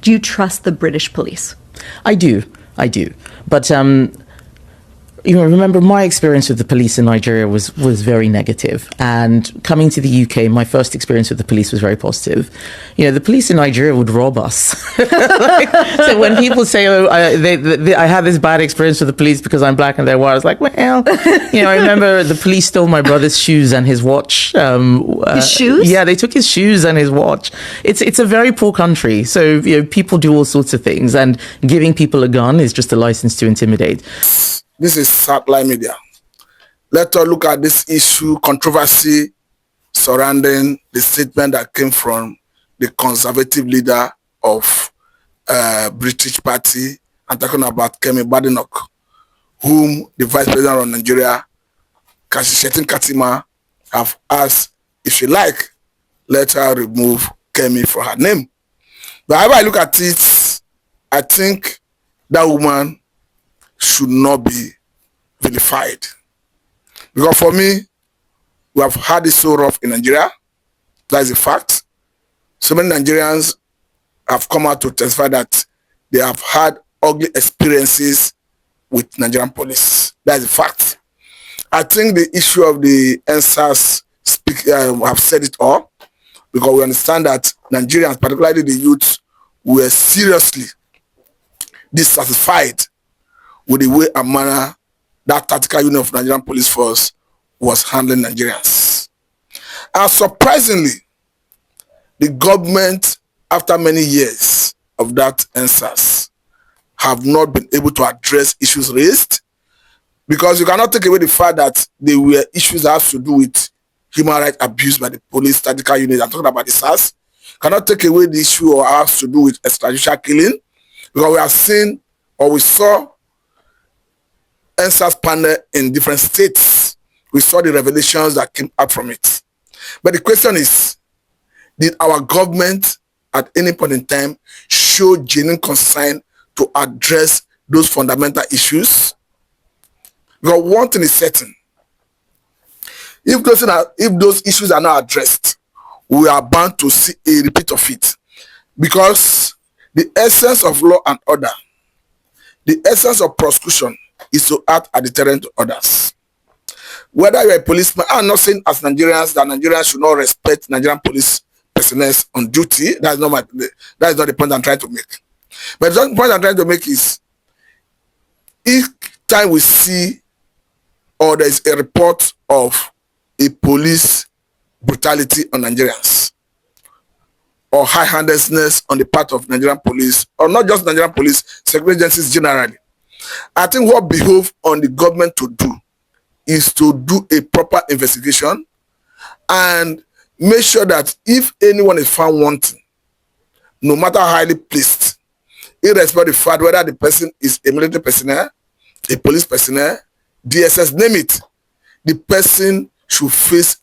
Do you trust the British police? I do. But remember, my experience with the police in Nigeria was very negative. And coming to the UK, my first experience with the police was very positive. The police in Nigeria would rob us. So when people say, I had this bad experience with the police because I'm black and they're white, I was like, well, I remember the police stole my brother's shoes and his watch. His shoes? Yeah, they took his shoes and his watch. It's a very poor country. So, people do all sorts of things. And giving people a gun is just a license to intimidate. This is satellite media. Let us look at this issue, controversy surrounding the statement that came from the conservative leader of British Party. I'm talking about Kemi Badenoch, whom the Vice President of Nigeria, Shettima, have asked if she like, let her remove Kemi from her name. But however I look at it, I think that woman should not be vilified. Because for me, we have had it so rough in Nigeria. That is a fact. So many Nigerians have come out to testify that they have had ugly experiences with Nigerian police. That is a fact. I think the issue of the NSAS have said it all, because we understand that Nigerians, particularly the youth, were seriously dissatisfied with the way and manner that tactical unit of Nigerian police force was handling Nigerians. And surprisingly, the government, after many years of that NSAS, have not been able to address issues raised, because you cannot take away the fact that there were issues that have to do with human rights abuse by the police tactical unit. I'm talking about the SARS. Cannot take away the issue or has to do with extrajudicial killing, because we have seen or we saw NSAS panel in different states. We saw the revelations that came out from it. But the question is, did our government at any point in time show genuine concern to address those fundamental issues? Because one thing is certain. If those issues are not addressed, we are bound to see a repeat of it. Because the essence of law and order, the essence of prosecution, is to act as a deterrent to others. Whether you're a policeman, I'm not saying as Nigerians that Nigerians should not respect Nigerian police personnel on duty. That is not the point I'm trying to make. But the point I'm trying to make is, each time we see or there is a report of a police brutality on Nigerians, or high-handedness on the part of Nigerian police, or not just Nigerian police, security agencies generally, I think what behoves on the government to do is to do a proper investigation and make sure that if anyone is found wanting, no matter how highly placed, irrespective of the fact whether the person is a military personnel, a police personnel, DSS, name it, the person should face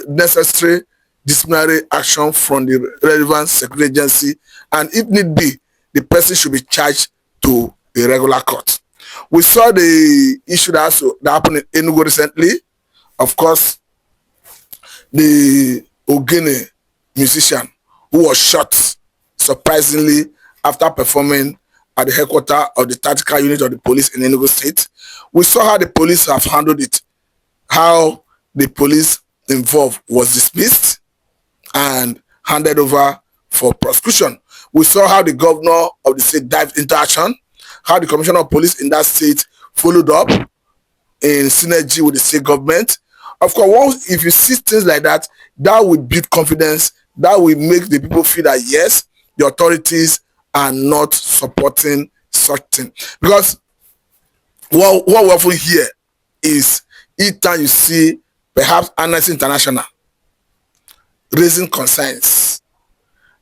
necessary disciplinary action from the relevant security agency, and if need be, the person should be charged to a regular court. We saw the issue that happened in Enugu recently. Of course, the Ogene musician who was shot, surprisingly, after performing at the headquarters of the tactical unit of the police in Enugu State. We saw how the police have handled it, how the police involved was dismissed and handed over for prosecution. We saw how the governor of the state dived into action, how the commissioner of police in that state followed up in synergy with the state government. Of course, if you see things like that, that will build confidence, that will make the people feel that yes, the authorities are not supporting such thing. Because what we often hear is each time you see perhaps Amnesty International raising concerns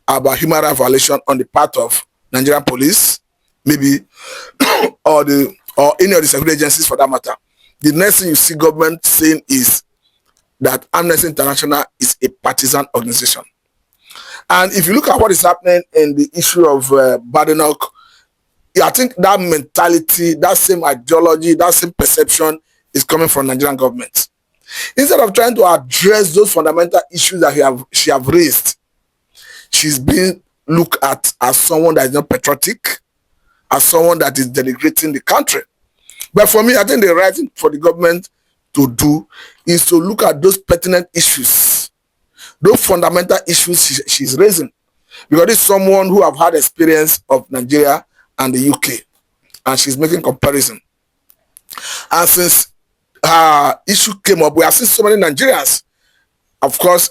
about human rights violation on the part of Nigerian police, maybe, or any of the security agencies for that matter, the next thing you see government saying is that Amnesty International is a partisan organization. And if you look at what is happening in the issue of Badenoch, I think that mentality, that same ideology, that same perception is coming from Nigerian government. Instead of trying to address those fundamental issues that she have raised, she's being look at as someone that is not patriotic, as someone that is denigrating the country. But for me, I think the right thing for the government to do is to look at those pertinent issues, those fundamental issues she's raising. Because this is someone who have had experience of Nigeria and the UK, and she's making comparison. And since her issue came up, we have seen so many Nigerians. Of course,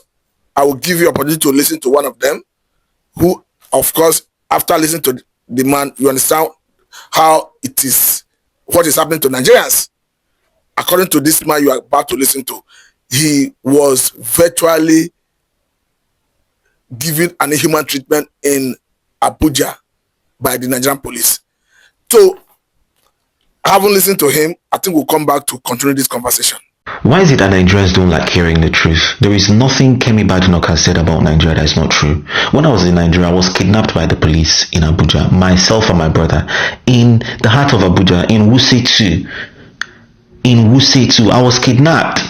I will give you opportunity to listen to one of them, who, of course, after listening to the man, you understand how it is, what is happening to Nigerians. According to this man you are about to listen to, he was virtually given an inhuman treatment in Abuja by the Nigerian police. So, having listened to him, I think we'll come back to continue this conversation. Why is it that Nigerians don't like hearing the truth? There is nothing Kemi Badenoch has said about Nigeria that is not true. When I was in Nigeria, I was kidnapped by the police in Abuja, myself and my brother, in the heart of Abuja, in Wuse 2. In Wuse 2, I was kidnapped.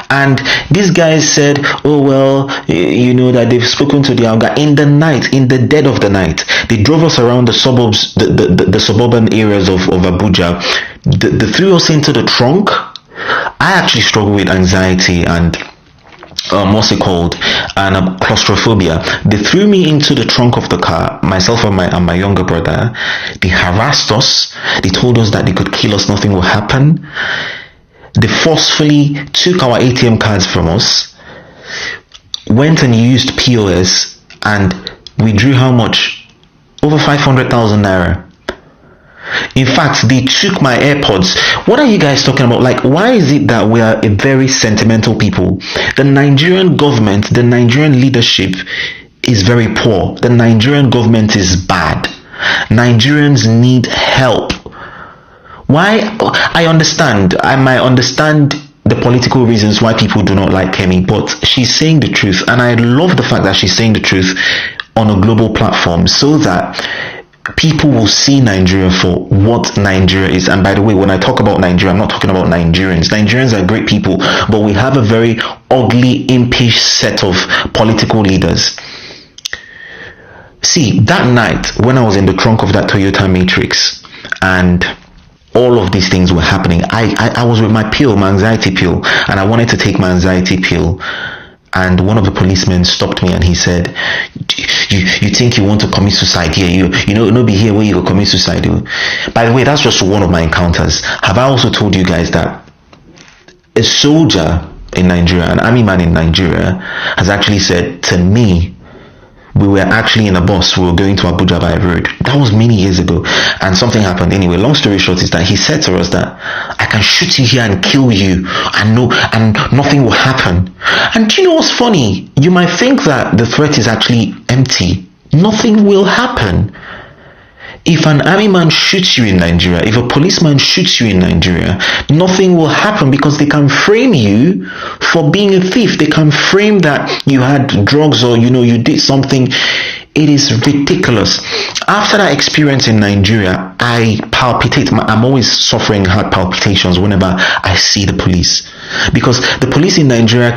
And these guys said, oh well, you know that they've spoken to the Alga in the night, in the dead of the night. They drove us around the suburbs, the suburban areas of Abuja. They threw us into the trunk. I actually struggle with anxiety and what's it called, and claustrophobia. They threw me into the trunk of the car, myself and my younger brother. They harassed us. They told us that they could kill us, nothing will happen. They forcefully took our ATM cards from us, went and used POS, and we drew how much? Over 500,000 naira. In fact, they took my AirPods. What are you guys talking about? Like, why is it that we are a very sentimental people? The Nigerian government, the Nigerian leadership is very poor. The Nigerian government is bad. Nigerians need help. Why? I might understand the political reasons why people do not like Kemi, but she's saying the truth. And I love the fact that she's saying the truth on a global platform so that people will see Nigeria for what Nigeria is. And by the way, when I talk about Nigeria, I'm not talking about Nigerians. Nigerians are great people, but we have a very ugly, impish set of political leaders. See, that night when I was in the trunk of that Toyota Matrix and all of these things were happening, I was with my pill, my anxiety pill, and I wanted to take my anxiety pill. And one of the policemen stopped me and he said, you think you want to commit suicide here? You know, no be here where you go commit suicide. By the way, that's just one of my encounters. Have I also told you guys that a soldier in Nigeria, an army man in Nigeria, has actually said to me, we were actually in a bus, we were going to Abuja by road. That was many years ago, and something happened. Anyway, long story short is that he said to us that I can shoot you here and kill you, and nothing will happen. And do you know what's funny? You might think that the threat is actually empty. Nothing will happen. If an army man shoots you in Nigeria, if a policeman shoots you in Nigeria, nothing will happen because they can frame you for being a thief. They can frame that you had drugs or, you did something. It is ridiculous. After that experience in Nigeria, I palpitate. I'm always suffering heart palpitations whenever I see the police. Because the police in Nigeria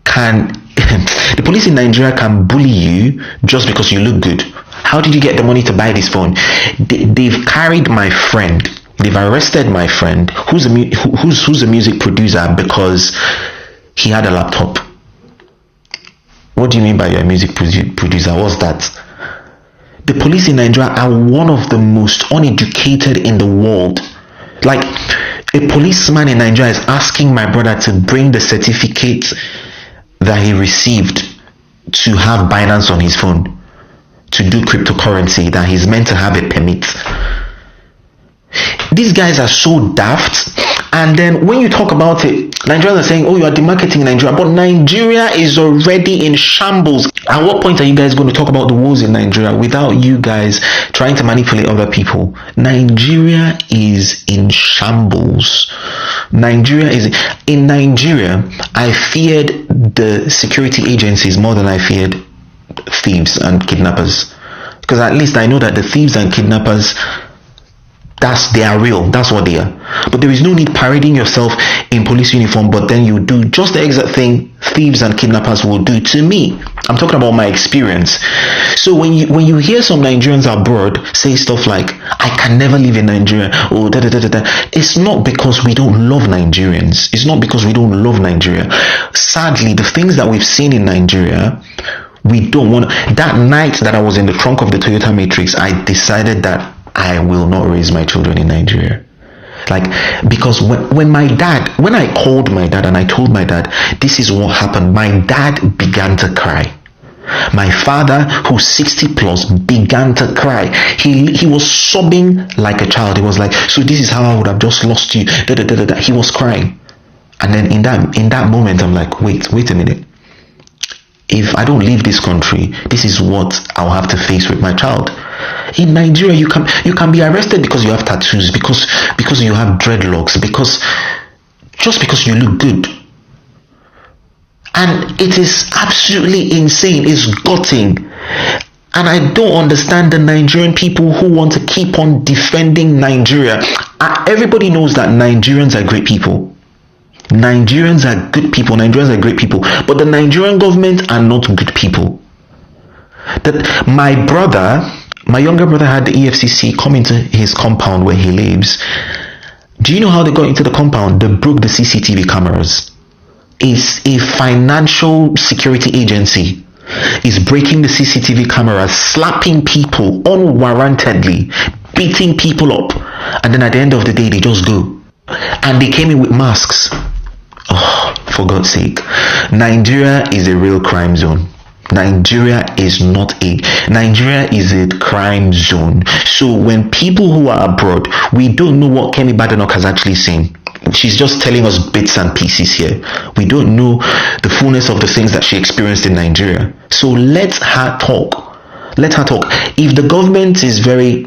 the police in Nigeria can bully you just because you look good. How did you get the money to buy this phone? They've carried my friend. They've arrested my friend, who's a music producer, because he had a laptop. What do you mean by you're a music producer? What's that? The police in Nigeria are one of the most uneducated in the world. Like, a policeman in Nigeria is asking my brother to bring the certificate that he received to have Binance on his phone, to do cryptocurrency, that he's meant to have a permit. These guys are so daft. And then when you talk about it, Nigerians are saying, oh, you are demarketing Nigeria, but Nigeria is already in shambles. At what point are you guys going to talk about the woes in Nigeria without you guys trying to manipulate other people? Nigeria is in shambles. In Nigeria, I feared the security agencies more than I feared thieves and kidnappers, because at least I know that the thieves and kidnappers They are real. That's what they are. But there is no need parading yourself in police uniform, but then you do just the exact thing thieves and kidnappers will do to me. I'm talking about my experience. So when you hear some Nigerians abroad say stuff like, I can never live in Nigeria, or da da da da da, it's not because we don't love Nigerians. It's not because we don't love Nigeria. Sadly, the things that we've seen in Nigeria, we don't want. That night that I was in the trunk of the Toyota Matrix, I decided that I will not raise my children in Nigeria. Like, because when I called my dad and I told my dad, this is what happened, my dad began to cry. My father, who's 60 plus, began to cry. He was sobbing like a child. He was like, so this is how I would have just lost you. Da, da, da, da, da. He was crying. And then in that moment, I'm like, wait a minute. If I don't leave this country, this is what I'll have to face with my child. In Nigeria, you can be arrested because you have tattoos, because you have dreadlocks, just because you look good. And it is absolutely insane. It's gutting. And I don't understand the Nigerian people who want to keep on defending Nigeria. Everybody knows that Nigerians are great people. Nigerians are good people. Nigerians are great people. But the Nigerian government are not good people. That my younger brother had the EFCC come into his compound where he lives. Do you know how they got into the compound? They broke the CCTV cameras. It's a financial security agency is breaking the CCTV cameras, slapping people unwarrantedly, beating people up, and then at the end of the day they just go. And they came in with masks. Oh, for God's sake. Nigeria is a real crime zone. Nigeria is a crime zone. So when people who are abroad, we don't know what Kemi Badenoch has actually seen. She's just telling us bits and pieces here. We don't know the fullness of the things that she experienced in Nigeria. So let her talk. If the government is very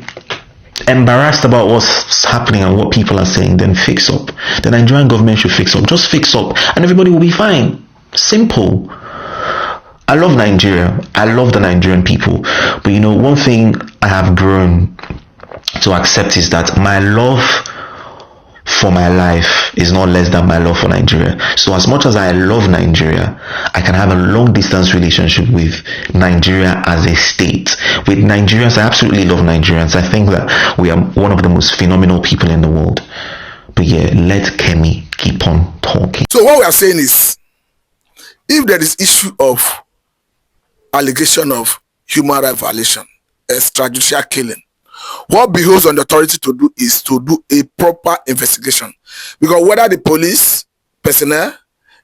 embarrassed about what's happening and what people are saying, then fix up. The Nigerian government should fix up. Just fix up and everybody will be fine. Simple. I love Nigeria. I love the Nigerian people. But one thing I have grown to accept is that my love for my life is not less than my love for Nigeria. So as much as I love Nigeria, I can have a long distance relationship with Nigeria as a state. With Nigerians, I absolutely love Nigerians. I think that we are one of the most phenomenal people in the world. But yeah, let Kemi keep on talking. So what we are saying is, if there is issue of allegation of human rights violation, extrajudicial killing, what behoves on the authority to do is to do a proper investigation. Because whether the police personnel,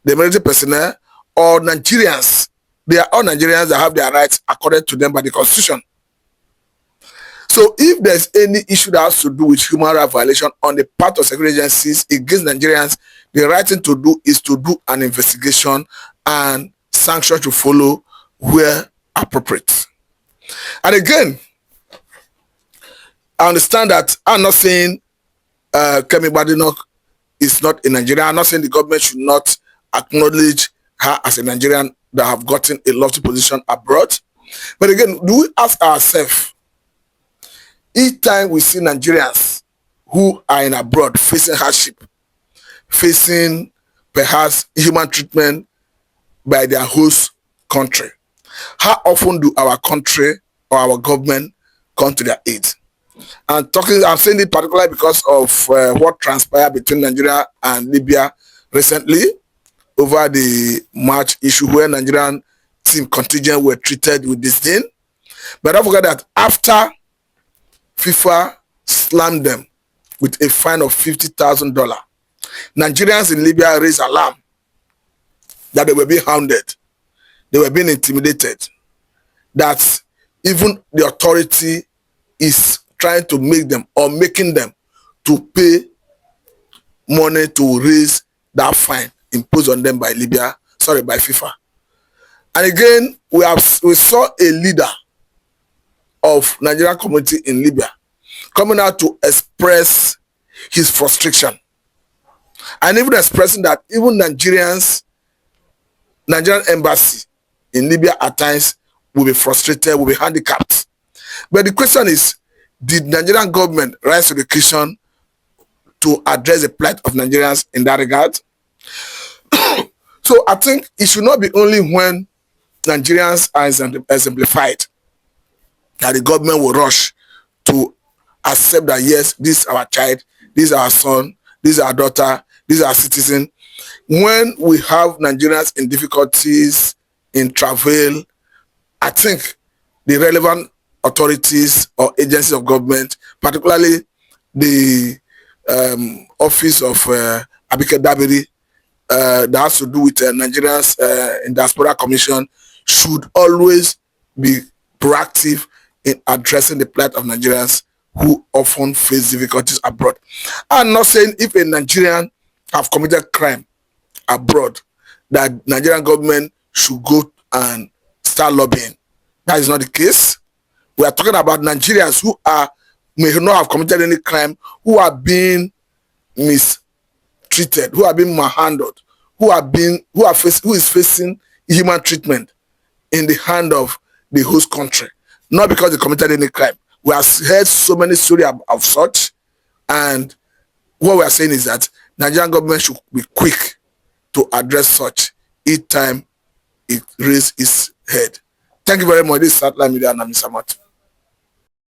the military personnel, or Nigerians, they are all Nigerians that have their rights according to them by the Constitution. So if there's any issue that has to do with human rights violation on the part of security agencies against Nigerians, the right thing to do is to do an investigation and sanctions to follow where appropriate. And again, I understand that I'm not saying Kemi Badenoch is not a Nigerian. I'm not saying the government should not acknowledge her as a Nigerian that have gotten a lofty position abroad. But again, do we ask ourselves, each time we see Nigerians who are in abroad facing hardship, facing perhaps human treatment by their host country, how often do our country or our government come to their aid? And I'm saying it particularly because of what transpired between Nigeria and Libya recently over the March issue where Nigerian team contingent were treated with disdain. But don't forget that after FIFA slammed them with a fine of $50,000, Nigerians in Libya raised alarm that they were being hounded, they were being intimidated, that even the authority is trying to make them or making them to pay money to raise that fine imposed on them by FIFA. And again, we saw a leader of Nigerian community in Libya coming out to express his frustration and even expressing that even Nigerian embassy in Libya at times will be frustrated, will be handicapped. But the question is, Did Nigerian government rise to the occasion to address the plight of Nigerians in that regard? So I think it should not be only when Nigerians are exemplified that the government will rush to accept that, yes, this is our child, this is our son, this is our daughter, this is our citizen. When we have Nigerians in difficulties, in travail, I think the relevant authorities or agencies of government, particularly the office of Abike Dabiri, that has to do with Nigerians in Diaspora Commission, should always be proactive in addressing the plight of Nigerians who often face difficulties abroad. I'm not saying if a Nigerian have committed crime abroad that Nigerian government should go and start lobbying. That is not the case. We are talking about Nigerians who may not have committed any crime, who are being mistreated, who are being manhandled, who is facing human treatment in the hand of the host country, not because they committed any crime. We have heard so many stories of such, and what we are saying is that Nigerian government should be quick to address such each time it raises its head. Thank you very much. This is Satellite Media and I'm Mr. Matt.